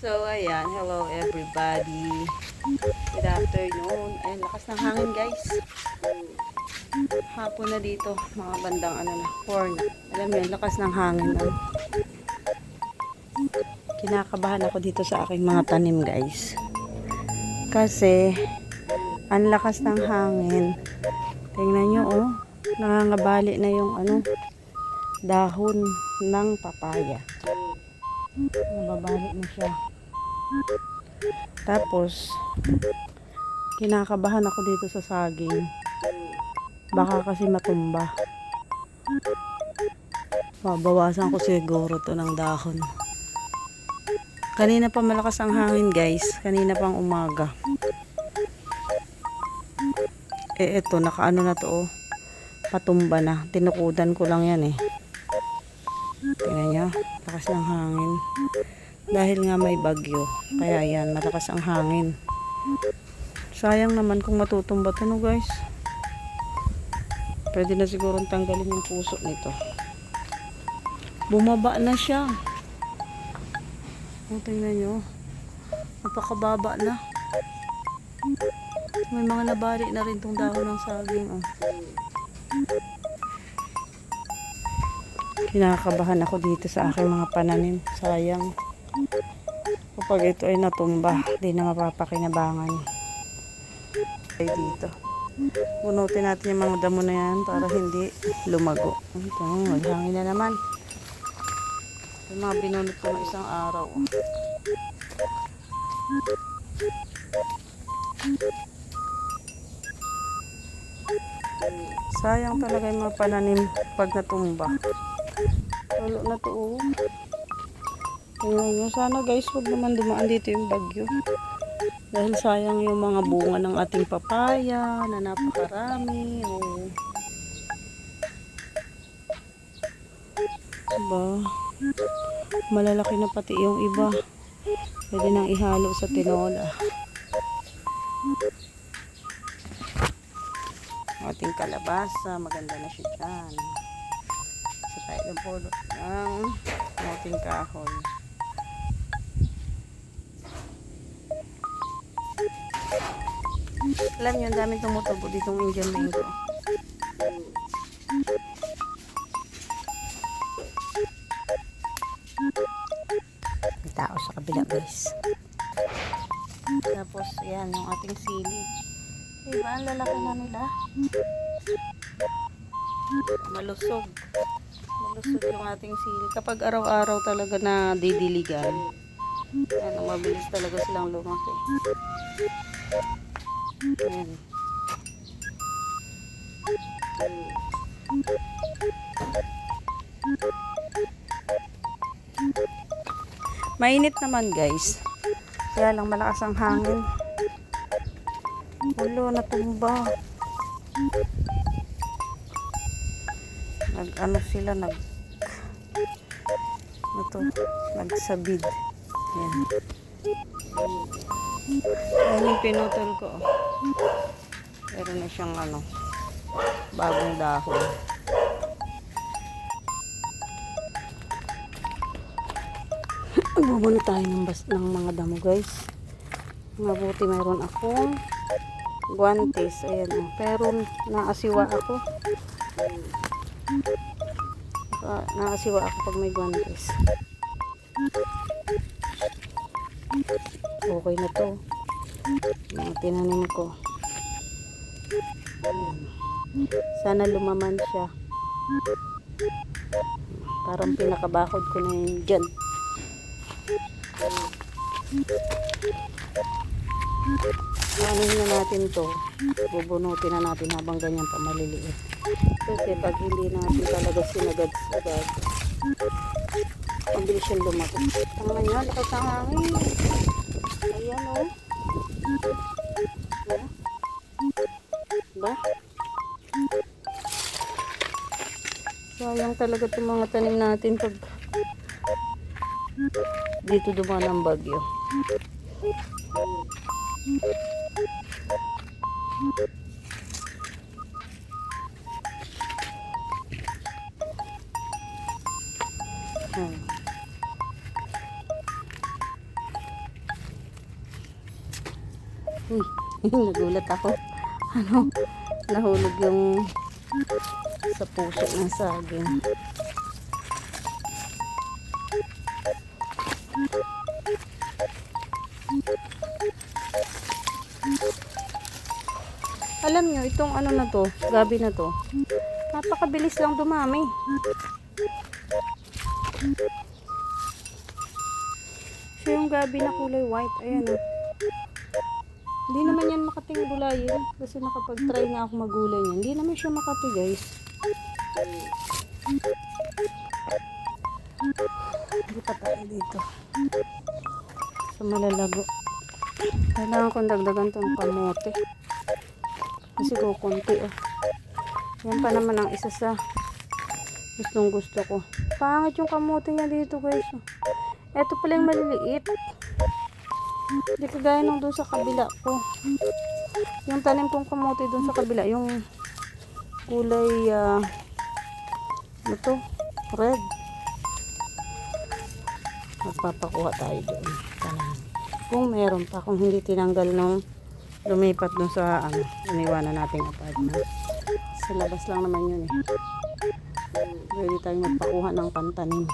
So, ayan. Hello, everybody. Good afternoon. Ayan, lakas ng hangin, guys. Hapon na dito. Mga bandang 4 na. Alam mo yun, lakas ng hangin. Kinakabahan ako dito sa aking mga tanim, guys. Kasi, ang lakas ng hangin. Tingnan nyo, oh. Nangangabali na yung dahon ng papaya. Nababali na siya. Tapos, kinakabahan ako dito sa saging. Baka kasi matumba. Babawasan ko siguro to ng dahon. Kanina pa malakas ang hangin, guys. Kanina pang umaga. Eto, nakaano na to, oh. Patumba na. Tinukudan ko lang yan, eh. Tingnan nyo, lakas ng hangin. Dahil nga may bagyo. Kaya yan, malakas ang hangin. Sayang naman kung matutumba to, no, guys. Pwede na siguro tanggalin yung puso nito. Bumaba na siya. Tingnan nyo. Napakababa na. May mga nabali na rin tong dahon ng saging, oh. Kinakabahan ako dito sa aking mga pananim. Sayang. Kapag ito ay natumba, di na mapapakinabangan. Ay dito. Bunutin natin yung mga damo na yan para hindi lumago. Ito, maghangin na naman. Yung mga binunot ko ng isang araw. Sayang talaga yung mga pananim pag natumba. Tulo na to, oh. Tingnan nyo, sana guys, wag naman dumaan dito yung bagyo. Dahil sayang yung mga bunga ng ating papaya na napakarami. Oh. Diba? Malalaki na pati yung iba. Pwede nang ihalo sa tinola. Ating kalabasa, maganda na siya dyan. Sa tayo ng pulot ng ating kahoy. Alam nyo, ang daming tumutubo ditong Indian mango. May tao sa kabila, guys. Tapos, yan, yung ating sili. Diba, ang lalaki na nila. Malusog. Malusog yung ating sili. Kapag araw-araw talaga na didiligan, mabilis talaga silang lumaki. Ayan. Mainit naman, guys. Kaya lang malakas ang hangin. Ulo, natumba. Sila nagsabid. Ayan. Ayan yung pinutol ko. Meron na siyang bagong dahon. Bubuno tayo ng mga damo, guys. Mabuti mayroon akong guantes. Ayan, oh. Pero naasiwa ako. Naasiwa ako pag may guantes. Okay na to. Mga tinanim ko. Sana lumaman siya. Parang pinakabakod ko na yun dyan. Anuhin na natin to. Bubunutin na natin habang ganyan pa maliliit. Kasi pag hindi natin talaga sinagad-sagad, mabilis siyang lumaki. Tangan nyo, lakas ang hangin. Ayan, oh. Diba? Sayang talaga itong mga tanim natin pag dito dumaan ang bagyo. Uy, nagulat ako. Ano, nahulog yung sa puso ng saging. Alam nyo, itong ano na to, gabi na to, napakabilis lang dumami. So yung gabi na kulay white, ayan o. Hindi naman yan makating gulayin. Kasi nakapag-try na ako magulay niya. Hindi naman siya makati, guys. Hindi pa tayo dito. So malalago. Kailangan kong dagdagan itong kamote. Kasi kukunti oh. Yan pa naman ang isa sa gustong gusto ko. Pangit yung kamote niya dito, guys. Ito pala yung maliliit. Hindi kagaya nung doon sa kabila ko. Yung tanim kong kamote doon sa kabila, yung kulay ano to? Red. Magpapakuha tayo doon. Tanan. Kung meron pa, kung hindi tinanggal nung lumipat doon sa ano, iniwanan nating apartment. Sa labas lang naman yun eh. Pwede tayong magpakuha ng pantanim.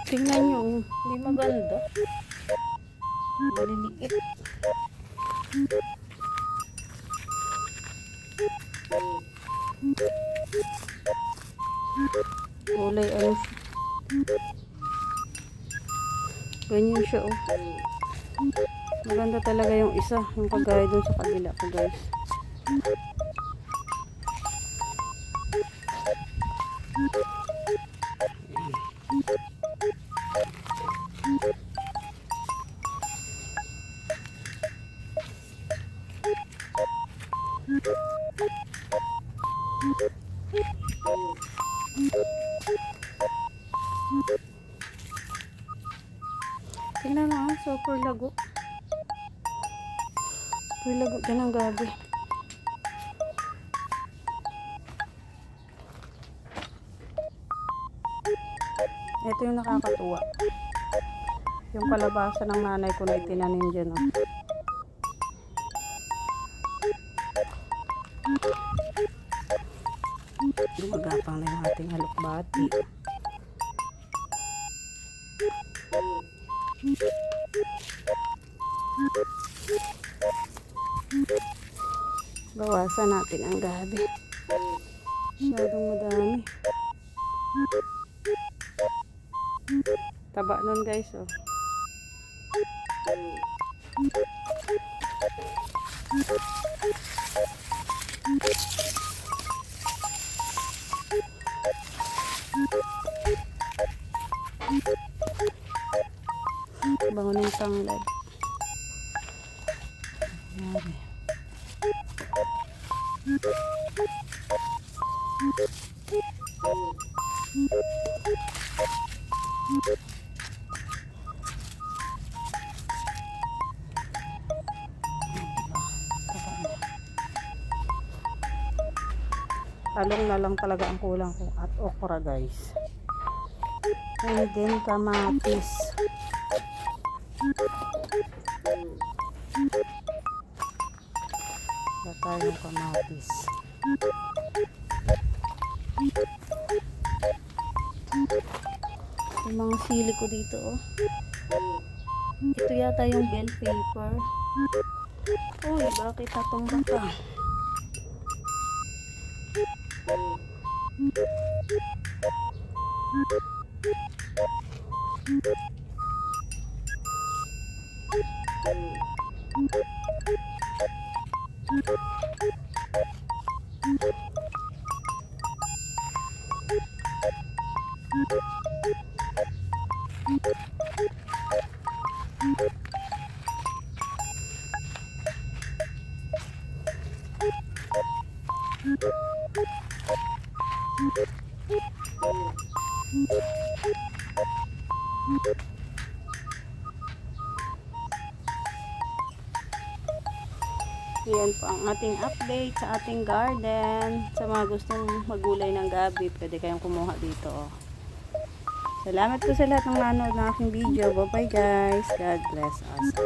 Tingnan nyo, hindi maganda. Maliliit. Kulay ano siya. Ganyan siya oh. Maganda talaga yung isa, yung kagaya dun sa kabila ko, guys. Tingnan mo, super lago. Super lago dyan ang gabi. Ito yung nakakatuwa. Yung kalabasa ng nanay ko na itinanim dyan. Oh. Gumagapang na yung ating halukbati. Bawasan natin ang gabi. Masyadong madami. Taba nun, guys, oh. Bango ng tanglad. Yari. Talong na lang talaga ang kulang ko at okra, guys. And then kamatis. Tayo ng kamatis. Yung mga sili ko dito, oh. Ito yata yung bell pepper. Uy, bakit natumba ka? Yan po ang ating update sa ating garden. Sa mga gustong magulay ng gabi, pwede kayong kumuha dito. Oh. Salamat po sa lahat ng nanood ng aking video. Bye bye guys. God bless us.